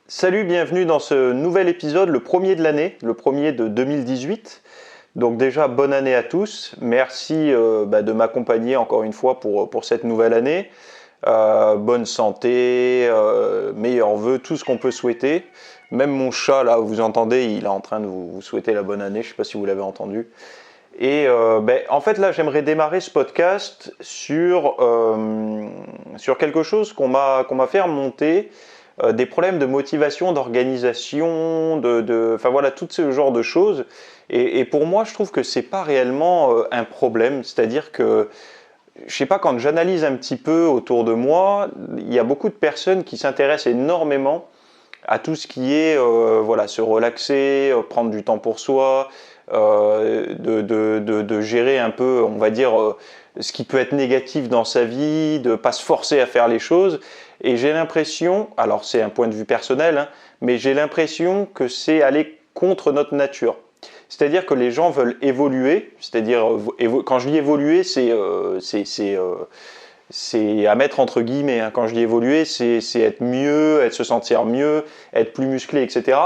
Salut, bienvenue dans ce nouvel épisode, le premier de l'année, le premier de 2018. Donc déjà, bonne année à tous. Merci de m'accompagner encore une fois pour cette nouvelle année. Bonne santé, meilleurs vœux, tout ce qu'on peut souhaiter. Même mon chat, là, vous entendez, il est en train de vous souhaiter la bonne année. Je ne sais pas si vous l'avez entendu. Et en fait, là, j'aimerais démarrer ce podcast sur quelque chose qu'on m'a fait remonter. Des problèmes de motivation, d'organisation, enfin voilà, tout ce genre de choses. Et pour moi, je trouve que c'est pas réellement un problème. C'est-à-dire que, je sais pas, quand j'analyse un petit peu autour de moi, il y a beaucoup de personnes qui s'intéressent énormément à tout ce qui est se relaxer, prendre du temps pour soi, de gérer un peu, on va dire, ce qui peut être négatif dans sa vie, de ne pas se forcer à faire les choses. Et j'ai l'impression, alors c'est un point de vue personnel, hein, mais j'ai l'impression que c'est aller contre notre nature. C'est-à-dire que les gens veulent évoluer, c'est-à-dire, quand je dis évoluer, c'est à mettre entre guillemets, hein. Quand je dis évoluer, c'est être mieux, se sentir mieux, être plus musclé, etc.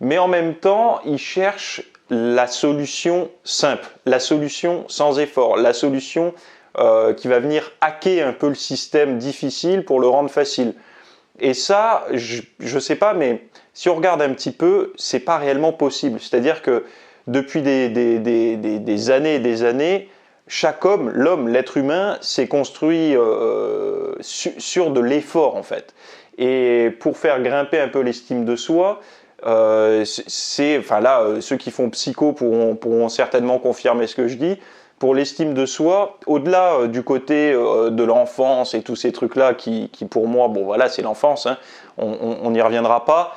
Mais en même temps, ils cherchent la solution simple, la solution sans effort, la solution qui va venir hacker un peu le système difficile pour le rendre facile. Et ça, je sais pas, mais si on regarde un petit peu, c'est pas réellement possible. C'est-à-dire que depuis des années et des années, chaque homme, l'homme, l'être humain, s'est construit sur de l'effort en fait. Et pour faire grimper un peu l'estime de soi, ceux qui font psycho pourront certainement confirmer ce que je dis. Pour l'estime de soi, au-delà du côté de l'enfance et tous ces trucs-là qui pour moi, bon voilà, c'est l'enfance, hein, on n'y reviendra pas,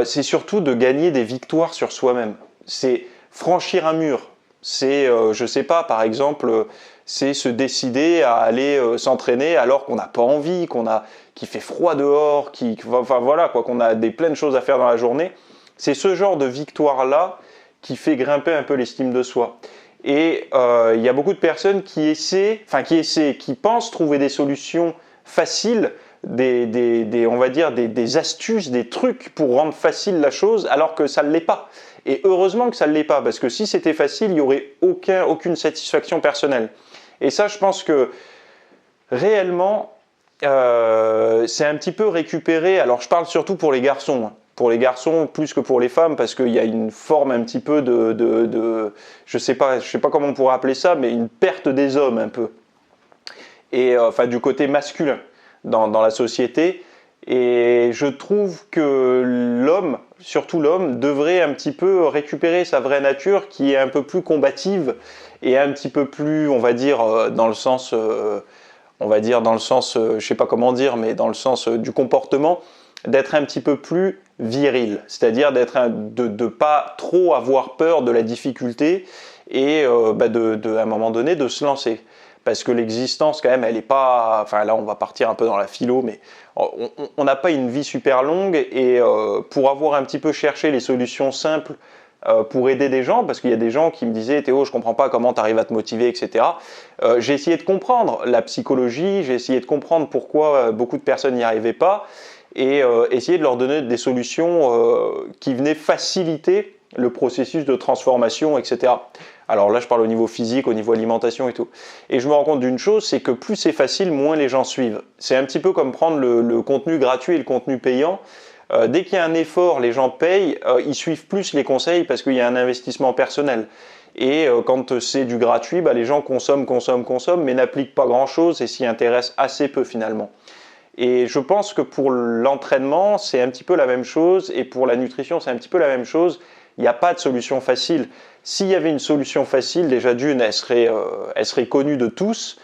c'est surtout de gagner des victoires sur soi-même. C'est franchir un mur. C'est, je sais pas, par exemple, c'est se décider à aller s'entraîner alors qu'on n'a pas envie, qu'il fait froid dehors, qu'on a plein de choses à faire dans la journée. C'est ce genre de victoire-là qui fait grimper un peu l'estime de soi. Et il y a beaucoup de personnes qui pensent trouver des solutions faciles, on va dire des astuces, des trucs pour rendre facile la chose, alors que ça ne l'est pas. Et heureusement que ça ne l'est pas, parce que si c'était facile, il n'y aurait aucune satisfaction personnelle. Et ça, je pense que réellement, c'est un petit peu récupéré. Alors, je parle surtout pour les garçons, hein. Pour les garçons plus que pour les femmes, parce qu'il y a une forme un petit peu je sais pas comment on pourrait appeler ça, mais une perte des hommes un peu. Et du côté masculin dans la société. Et je trouve que l'homme, surtout l'homme, devrait un petit peu récupérer sa vraie nature qui est un peu plus combative et un petit peu plus, on va dire, dans le sens, je sais pas comment dire, mais dans le sens du comportement, d'être un petit peu plus viril, c'est-à-dire de pas trop avoir peur de la difficulté et à un moment donné de se lancer. Parce que l'existence, quand même, elle n'est pas... Enfin, là, on va partir un peu dans la philo, mais on n'a pas une vie super longue. Et pour avoir un petit peu cherché les solutions simples pour aider des gens, parce qu'il y a des gens qui me disaient « Théo, je ne comprends pas comment tu arrives à te motiver, etc. » J'ai essayé de comprendre la psychologie, j'ai essayé de comprendre pourquoi beaucoup de personnes n'y arrivaient pas, et essayer de leur donner des solutions qui venaient faciliter le processus de transformation, etc. Alors là, je parle au niveau physique, au niveau alimentation et tout. Et je me rends compte d'une chose, c'est que plus c'est facile, moins les gens suivent. C'est un petit peu comme prendre le contenu gratuit et le contenu payant. Dès qu'il y a un effort, les gens payent, ils suivent plus les conseils parce qu'il y a un investissement personnel. Et quand c'est du gratuit, les gens consomment, mais n'appliquent pas grand-chose et s'y intéressent assez peu finalement. Et je pense que pour l'entraînement, c'est un petit peu la même chose, et pour la nutrition, c'est un petit peu la même chose. Il n'y a pas de solution facile. S'il y avait une solution facile, déjà d'une, elle serait connue de tous,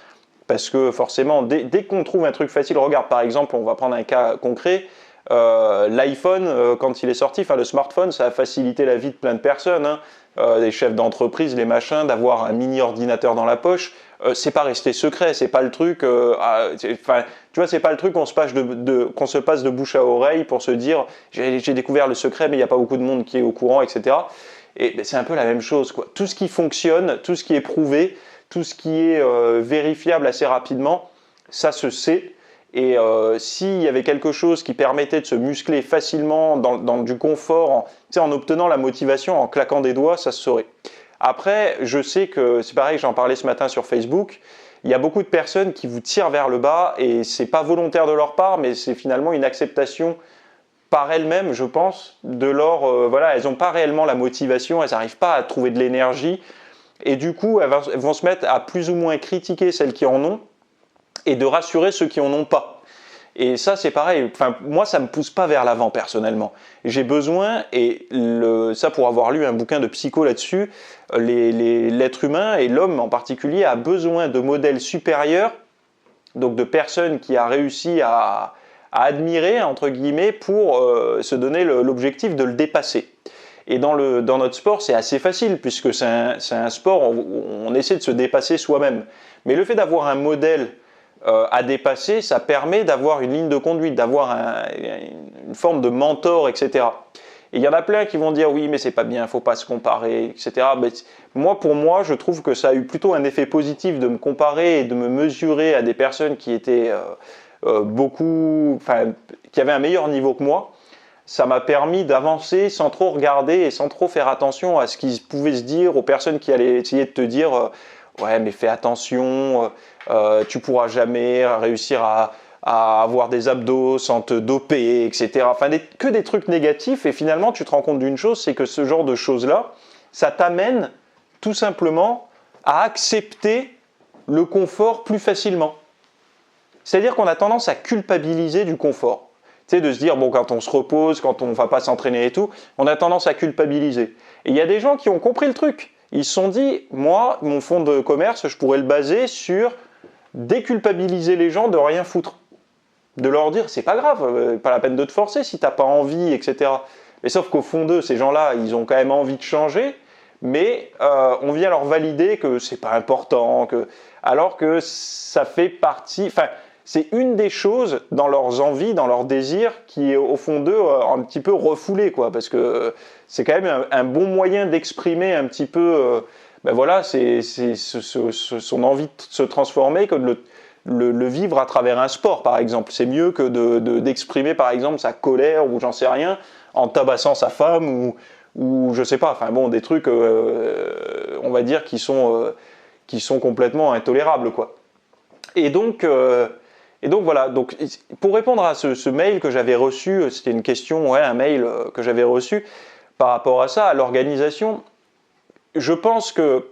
parce que forcément, dès qu'on trouve un truc facile, regarde par exemple, on va prendre un cas concret, l'iPhone, quand il est sorti, le smartphone, ça a facilité la vie de plein de personnes, hein. Les chefs d'entreprise, les machins, d'avoir un mini ordinateur dans la poche, c'est pas resté secret, c'est pas le truc, tu vois, c'est pas le truc qu'on se passe de bouche à oreille pour se dire j'ai découvert le secret, mais il n'y a pas beaucoup de monde qui est au courant, etc. Et c'est un peu la même chose, quoi. Tout ce qui fonctionne, tout ce qui est prouvé, tout ce qui est vérifiable assez rapidement, ça se sait. Et s'il y avait quelque chose qui permettait de se muscler facilement dans du confort, en obtenant la motivation, en claquant des doigts, ça se saurait. Après, je sais que, c'est pareil, j'en parlais ce matin sur Facebook, il y a beaucoup de personnes qui vous tirent vers le bas et c'est pas volontaire de leur part, mais c'est finalement une acceptation par elles-mêmes, je pense, de leur... voilà, elles n'ont pas réellement la motivation, elles n'arrivent pas à trouver de l'énergie et du coup, elles vont se mettre à plus ou moins critiquer celles qui en ont et de rassurer ceux qui en ont pas. Et ça, c'est pareil. Enfin, moi, ça me pousse pas vers l'avant personnellement. J'ai besoin, et ça pour avoir lu un bouquin de psycho là-dessus, l'être humain et l'homme en particulier a besoin de modèles supérieurs, donc de personnes qui a réussi à admirer entre guillemets pour se donner l'objectif de le dépasser. Et dans notre sport, c'est assez facile puisque c'est un sport où on essaie de se dépasser soi-même. Mais le fait d'avoir un modèle à dépasser, ça permet d'avoir une ligne de conduite, d'avoir une forme de mentor, etc. Et il y en a plein qui vont dire oui, mais c'est pas bien, il faut pas se comparer, etc. Mais pour moi, je trouve que ça a eu plutôt un effet positif de me comparer et de me mesurer à des personnes qui étaient qui avaient un meilleur niveau que moi. Ça m'a permis d'avancer sans trop regarder et sans trop faire attention à ce qui pouvait se dire aux personnes qui allaient essayer de te dire ouais, mais fais attention, tu pourras jamais réussir à avoir des abdos sans te doper, etc. Enfin, que des trucs négatifs. Et finalement, tu te rends compte d'une chose, c'est que ce genre de choses-là, ça t'amène tout simplement à accepter le confort plus facilement. C'est-à-dire qu'on a tendance à culpabiliser du confort. Tu sais, de se dire, bon, quand on se repose, quand on ne va pas s'entraîner et tout, on a tendance à culpabiliser. Et il y a des gens qui ont compris le truc. Ils se sont dit, moi, mon fonds de commerce, je pourrais le baser sur déculpabiliser les gens de rien foutre. De leur dire, c'est pas grave, pas la peine de te forcer si t'as pas envie, etc. Mais sauf qu'au fond d'eux, ces gens-là, ils ont quand même envie de changer, mais on vient leur valider que c'est pas important, alors que ça fait partie... Enfin, c'est une des choses dans leurs envies, dans leurs désirs, qui est au fond d'eux un petit peu refoulé, quoi, parce que c'est quand même un bon moyen d'exprimer un petit peu, ben voilà, son envie de se transformer, que de le vivre à travers un sport, par exemple. C'est mieux que d'exprimer, par exemple, sa colère ou j'en sais rien, en tabassant sa femme ou je sais pas, enfin bon, des trucs, on va dire, qui sont complètement intolérables, quoi. Et donc voilà, donc, pour répondre à ce mail que j'avais reçu, c'était une question, ouais, un mail que j'avais reçu par rapport à ça, à l'organisation, je pense que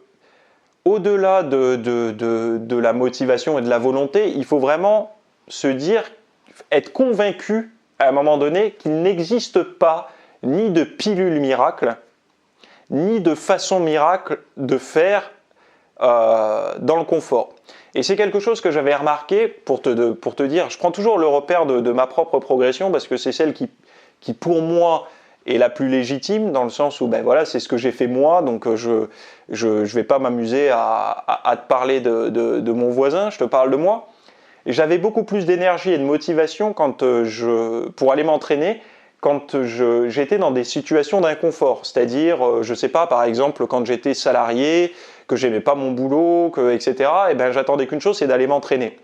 au-delà de la motivation et de la volonté, il faut vraiment se dire, être convaincu à un moment donné qu'il n'existe pas ni de pilule miracle, ni de façon miracle de faire dans le confort. Et c'est quelque chose que j'avais remarqué, pour te dire, je prends toujours le repère de ma propre progression parce que c'est celle qui pour moi est la plus légitime, dans le sens où ben voilà, c'est ce que j'ai fait moi, donc je vais pas m'amuser à te parler de mon voisin, je te parle de moi. Et j'avais beaucoup plus d'énergie et de motivation pour aller m'entraîner quand j'étais dans des situations d'inconfort, c'est-à-dire, je sais pas, par exemple, quand j'étais salarié, que j'aimais pas mon boulot, etc., et ben j'attendais qu'une chose, c'est d'aller m'entraîner.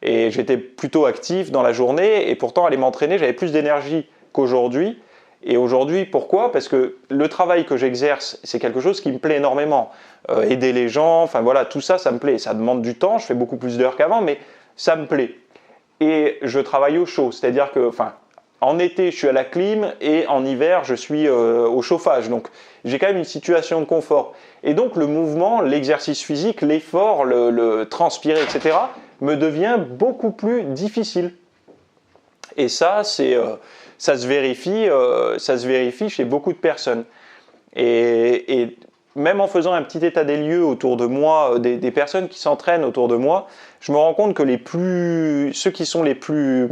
Et j'étais plutôt actif dans la journée, et pourtant, aller m'entraîner, j'avais plus d'énergie qu'aujourd'hui. Et aujourd'hui, pourquoi ? Parce que le travail que j'exerce, c'est quelque chose qui me plaît énormément. Aider les gens, enfin voilà, tout ça, ça me plaît. Ça demande du temps, je fais beaucoup plus d'heures qu'avant, mais ça me plaît. Et je travaille au chaud, c'est-à-dire que, en été, je suis à la clim et en hiver, je suis au chauffage. Donc, j'ai quand même une situation de confort. Et donc, le mouvement, l'exercice physique, l'effort, le transpirer, etc., me devient beaucoup plus difficile. Et ça, ça se vérifie chez beaucoup de personnes. Et même en faisant un petit état des lieux autour de moi, des personnes qui s'entraînent autour de moi, je me rends compte que ceux qui sont les plus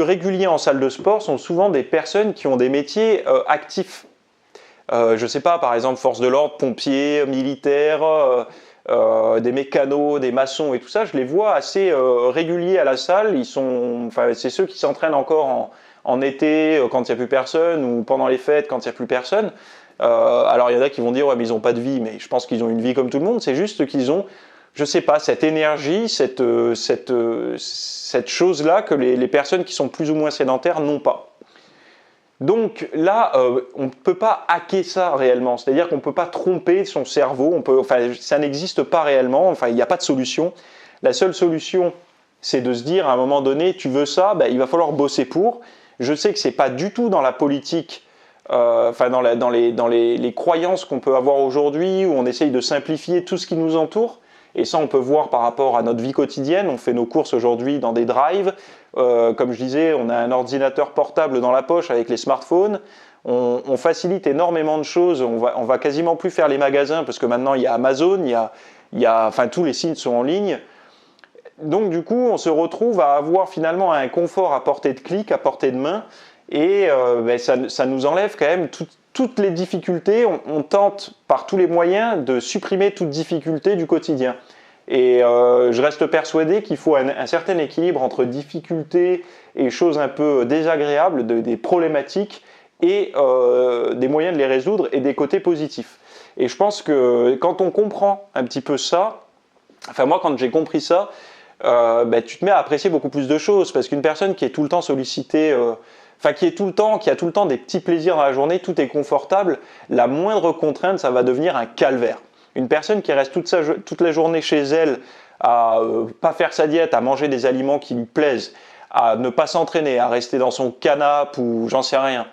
réguliers en salle de sport sont souvent des personnes qui ont des métiers actifs. Je sais pas, par exemple, force de l'ordre, pompiers, militaires, des mécanos, des maçons et tout ça, je les vois assez réguliers à la salle. C'est ceux qui s'entraînent encore en été quand il n'y a plus personne ou pendant les fêtes quand il n'y a plus personne. Alors il y en a qui vont dire ouais mais ils n'ont pas de vie, mais je pense qu'ils ont une vie comme tout le monde. C'est juste qu'ils ont je sais pas, cette énergie, cette chose-là que les personnes qui sont plus ou moins sédentaires n'ont pas. Donc là, on ne peut pas hacker ça réellement, c'est-à-dire qu'on ne peut pas tromper son cerveau, ça n'existe pas réellement, il n'y a pas de solution. La seule solution, c'est de se dire à un moment donné, tu veux ça, il va falloir bosser pour. Je sais que ce n'est pas du tout dans la politique, dans les croyances qu'on peut avoir aujourd'hui, où on essaye de simplifier tout ce qui nous entoure. Et ça, on peut voir par rapport à notre vie quotidienne. On fait nos courses aujourd'hui dans des drives. Comme je disais, on a un ordinateur portable dans la poche avec les smartphones. On facilite énormément de choses. On va quasiment plus faire les magasins parce que maintenant, il y a Amazon, tous les sites sont en ligne. Donc, du coup, on se retrouve à avoir finalement un confort à portée de clic, à portée de main. Et ça nous enlève quand même toutes les difficultés. On tente par tous les moyens de supprimer toute difficulté du quotidien. Et je reste persuadé qu'il faut un certain équilibre entre difficultés et choses un peu désagréables, des problématiques, et des moyens de les résoudre et des côtés positifs. Et je pense que quand on comprend un petit peu ça, moi quand j'ai compris ça, tu te mets à apprécier beaucoup plus de choses, parce qu'une personne qui est tout le temps sollicitée, qui a tout le temps des petits plaisirs dans la journée, tout est confortable, la moindre contrainte, ça va devenir un calvaire. Une personne qui reste toute la journée chez elle à pas faire sa diète, à manger des aliments qui lui plaisent, à ne pas s'entraîner, à rester dans son canapé ou j'en sais rien,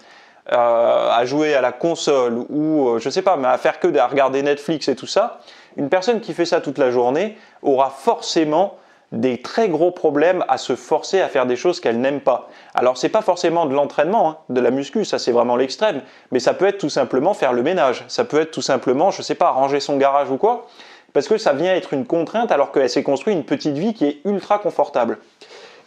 à jouer à la console ou je sais pas, mais à regarder Netflix et tout ça, une personne qui fait ça toute la journée aura forcément des très gros problèmes à se forcer à faire des choses qu'elle n'aime pas. Alors c'est pas forcément de l'entraînement, de la muscu, ça c'est vraiment l'extrême, mais ça peut être tout simplement faire le ménage, ça peut être tout simplement, je sais pas, ranger son garage ou quoi, parce que ça vient être une contrainte alors qu'elle s'est construite une petite vie qui est ultra confortable.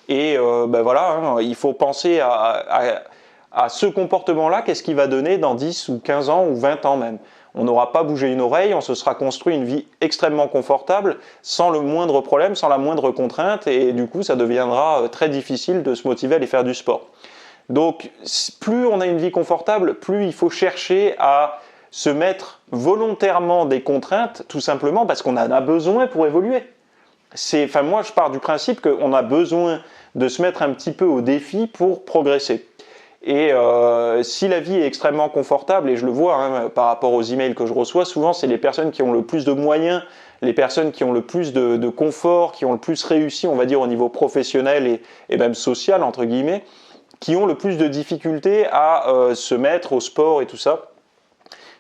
Et il faut penser à ce comportement-là, qu'est-ce qu'il va donner dans 10 ou 15 ans ou 20 ans même. On n'aura pas bougé une oreille, on se sera construit une vie extrêmement confortable, sans le moindre problème, sans la moindre contrainte, et du coup ça deviendra très difficile de se motiver à aller faire du sport. Donc plus on a une vie confortable, plus il faut chercher à se mettre volontairement des contraintes, tout simplement parce qu'on en a besoin pour évoluer. Moi je pars du principe qu'on a besoin de se mettre un petit peu au défi pour progresser. Et si la vie est extrêmement confortable, et je le vois par rapport aux emails que je reçois, souvent c'est les personnes qui ont le plus de moyens, les personnes qui ont le plus de confort, qui ont le plus réussi, on va dire, au niveau professionnel et même social, entre guillemets, qui ont le plus de difficultés à se mettre au sport et tout ça,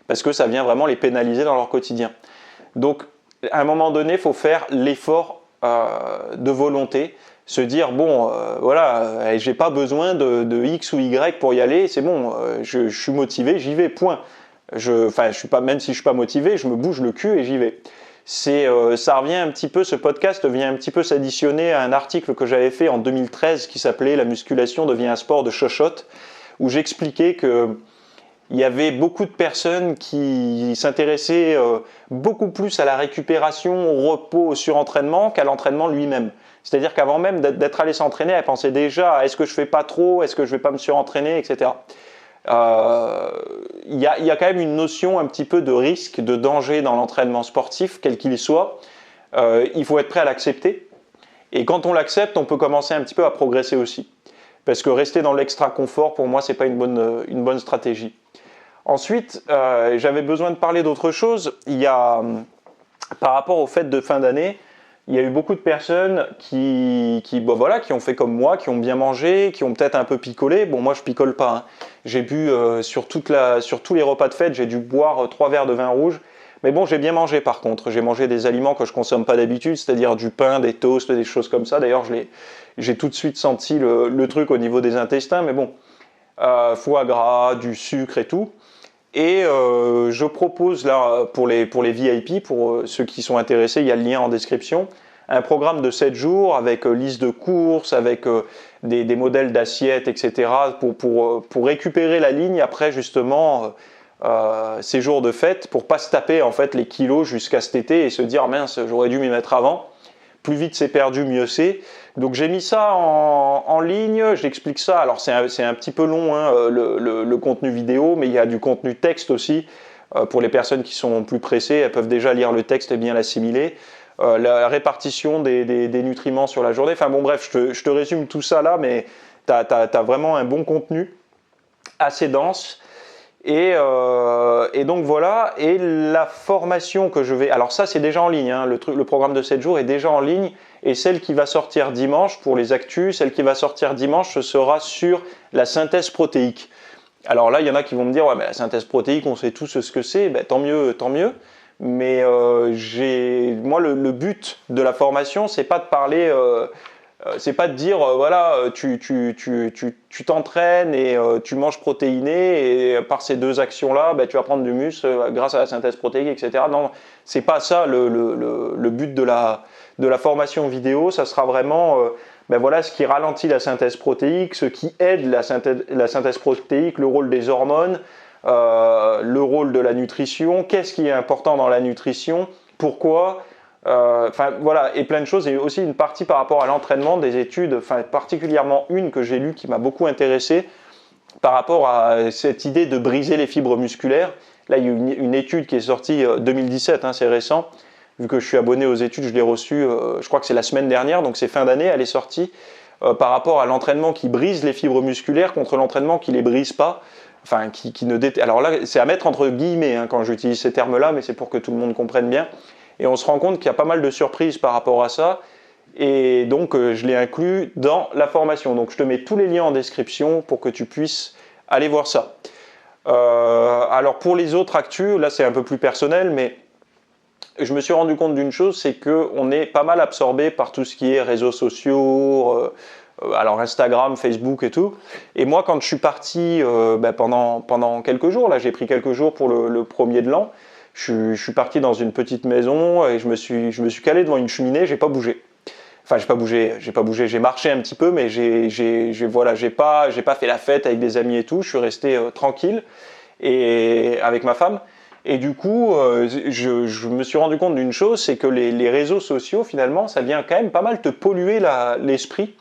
parce que ça vient vraiment les pénaliser dans leur quotidien. Donc, à un moment donné, il faut faire l'effort de volonté, se dire j'ai pas besoin de X ou Y pour y aller, c'est bon, je suis motivé, j'y vais, point. Même si je suis pas motivé, je me bouge le cul et j'y vais. Ça revient un petit peu, ce podcast vient un petit peu s'additionner à un article que j'avais fait en 2013 qui s'appelait « La musculation devient un sport de chochotte », où j'expliquais que il y avait beaucoup de personnes qui s'intéressaient beaucoup plus à la récupération, au repos, au surentraînement qu'à l'entraînement lui-même. C'est-à-dire qu'avant même d'être allé s'entraîner, elle pensait déjà à est-ce que je fais pas trop, est-ce que je vais pas me surentraîner, etc. Il y a quand même une notion un petit peu de risque, de danger dans l'entraînement sportif, quel qu'il soit. Il faut être prêt à l'accepter. Et quand on l'accepte, on peut commencer un petit peu à progresser aussi. Parce que rester dans l'extra confort, pour moi, c'est pas une bonne stratégie. Ensuite, j'avais besoin de parler d'autre chose. Par rapport aux fêtes de fin d'année, il y a eu beaucoup de personnes qui ont fait comme moi, qui ont bien mangé, qui ont peut-être un peu picolé. Bon, moi, je picole pas. J'ai bu sur tous les repas de fête, j'ai dû boire 3 verres de vin rouge. Mais bon, j'ai bien mangé par contre. J'ai mangé des aliments que je consomme pas d'habitude, c'est-à-dire du pain, des toasts, des choses comme ça. D'ailleurs, j'ai tout de suite senti le truc au niveau des intestins. Mais bon, foie gras, du sucre et tout. Et je propose là, pour les VIP, pour ceux qui sont intéressés, il y a le lien en description, un programme de 7 jours avec liste de courses, avec des modèles d'assiettes, etc. pour récupérer la ligne après justement ces jours de fête, pour pas se taper en fait les kilos jusqu'à cet été et se dire mince, j'aurais dû m'y mettre avant. Plus vite c'est perdu, mieux c'est. Donc j'ai mis ça en ligne, j'explique ça. Alors c'est un petit peu long le contenu vidéo, mais il y a du contenu texte aussi. Pour les personnes qui sont plus pressées, elles peuvent déjà lire le texte et bien l'assimiler. la répartition des nutriments sur la journée. Enfin bon, bref, je te résume tout ça là, mais tu as vraiment un bon contenu, assez dense. Et donc voilà, et la formation que je vais... Alors ça, c'est déjà en ligne, hein, le programme de 7 jours est déjà en ligne, et celle qui va sortir dimanche, pour les actus, celle qui va sortir dimanche, ce sera sur la synthèse protéique. Alors là, il y en a qui vont me dire, ouais, mais la synthèse protéique, on sait tous ce que c'est, ben, tant mieux, tant mieux. Mais moi, le but de la formation, c'est pas de parler... c'est pas de dire voilà tu t'entraînes et tu manges protéiné et par ces deux actions là tu vas prendre du muscle grâce à la synthèse protéique, etc. Non, c'est pas ça le but de la formation vidéo. Ça sera vraiment voilà ce qui ralentit la synthèse protéique, ce qui aide la synthèse protéique, le rôle des hormones, le rôle de la nutrition, qu'est-ce qui est important dans la nutrition, pourquoi. Voilà, et plein de choses, et aussi une partie par rapport à l'entraînement, des études, particulièrement une que j'ai lue qui m'a beaucoup intéressé par rapport à cette idée de briser les fibres musculaires. Là, il y a une étude qui est sortie 2017, hein, c'est récent, vu que je suis abonné aux études, je l'ai reçue, je crois que c'est la semaine dernière, donc c'est fin d'année, elle est sortie, par rapport à l'entraînement qui brise les fibres musculaires contre l'entraînement qui ne les brise pas. Enfin, alors là, c'est à mettre entre guillemets hein, quand j'utilise ces termes-là, mais c'est pour que tout le monde comprenne bien. Et on se rend compte qu'il y a pas mal de surprises par rapport à ça. Et donc, je l'ai inclus dans la formation. Donc, je te mets tous les liens en description pour que tu puisses aller voir ça. Alors, pour les autres actus, là, c'est un peu plus personnel, mais je me suis rendu compte d'une chose, c'est qu'on est pas mal absorbé par tout ce qui est réseaux sociaux, alors Instagram, Facebook et tout. Et moi, quand je suis parti pendant quelques jours, là, j'ai pris quelques jours pour le premier de l'an, je suis parti dans une petite maison et je me suis calé devant une cheminée, j'ai pas bougé. Enfin, j'ai pas bougé, j'ai marché un petit peu, mais j'ai pas fait la fête avec des amis et tout, je suis resté tranquille et avec ma femme. Et du coup, je me suis rendu compte d'une chose, c'est que les réseaux sociaux, finalement, ça vient quand même pas mal te polluer l'esprit.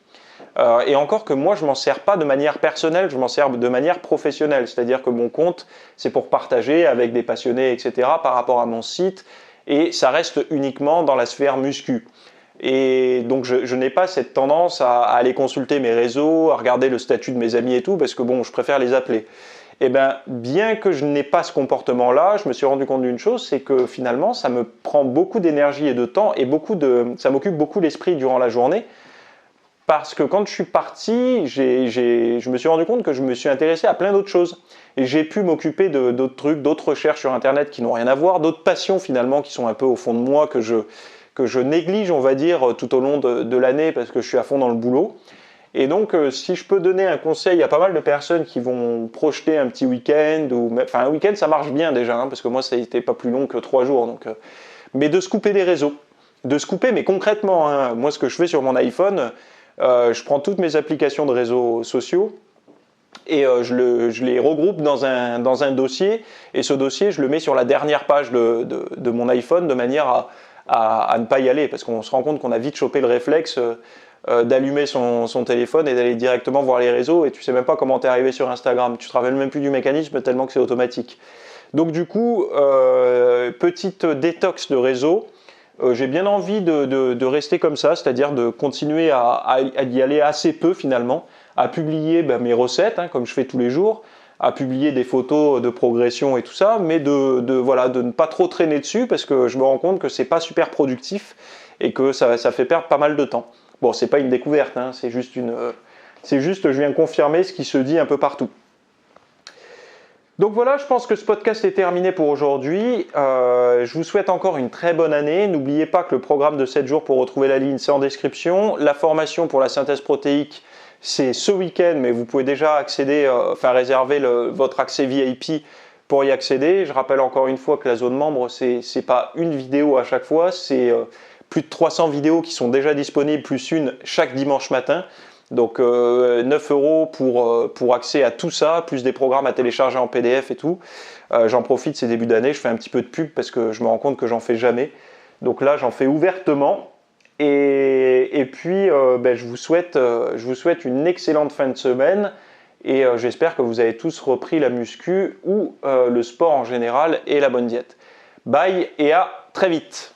Et encore que moi, je m'en sers pas de manière personnelle, je m'en sers de manière professionnelle. C'est-à-dire que mon compte, c'est pour partager avec des passionnés, etc. par rapport à mon site. Et ça reste uniquement dans la sphère muscu. Et donc, je n'ai pas cette tendance à aller consulter mes réseaux, à regarder le statut de mes amis et tout, parce que bon, je préfère les appeler. Et bien que je n'ai pas ce comportement-là, je me suis rendu compte d'une chose, c'est que finalement, ça me prend beaucoup d'énergie et de temps, et ça m'occupe beaucoup l'esprit durant la journée. Parce que quand je suis parti, je me suis rendu compte que je me suis intéressé à plein d'autres choses. Et j'ai pu m'occuper d'autres trucs, d'autres recherches sur Internet qui n'ont rien à voir, d'autres passions finalement qui sont un peu au fond de moi, que je néglige, on va dire, tout au long de l'année parce que je suis à fond dans le boulot. Et donc, si je peux donner un conseil, il y a pas mal de personnes qui vont projeter un petit week-end, enfin un week-end ça marche bien déjà, hein, parce que moi ça n'était pas plus long que 3 jours. Donc, mais de se couper des réseaux. De se couper, mais concrètement, hein, moi ce que je fais sur mon iPhone... je prends toutes mes applications de réseaux sociaux et je les regroupe dans un dossier, et ce dossier je le mets sur la dernière page de mon iPhone de manière à ne pas y aller, parce qu'on se rend compte qu'on a vite chopé le réflexe d'allumer son téléphone et d'aller directement voir les réseaux, et tu sais même pas comment t'es arrivé sur Instagram, tu te rappelles même plus du mécanisme tellement que c'est automatique. Donc du coup, petite détox de réseau. J'ai bien envie de rester comme ça, c'est-à-dire de continuer à y aller assez peu finalement, à publier mes recettes, hein, comme je fais tous les jours, à publier des photos de progression et tout ça, mais de ne pas trop traîner dessus, parce que je me rends compte que c'est pas super productif et que ça fait perdre pas mal de temps. Bon, c'est pas une découverte, hein, c'est juste je viens confirmer ce qui se dit un peu partout. Donc voilà, je pense que ce podcast est terminé pour aujourd'hui. Je vous souhaite encore une très bonne année. N'oubliez pas que le programme de 7 jours pour retrouver la ligne, c'est en description. La formation pour la synthèse protéique, c'est ce week-end, mais vous pouvez déjà accéder, réserver votre accès VIP pour y accéder. Je rappelle encore une fois que la zone membre, c'est pas une vidéo à chaque fois, c'est plus de 300 vidéos qui sont déjà disponibles, plus une chaque dimanche matin. Donc 9 € pour accès à tout ça, plus des programmes à télécharger en PDF et tout. J'en profite ces débuts d'année, je fais un petit peu de pub parce que je me rends compte que j'en fais jamais. Donc là, j'en fais ouvertement. Et puis, je vous souhaite une excellente fin de semaine. Et j'espère que vous avez tous repris la muscu ou le sport en général et la bonne diète. Bye et à très vite.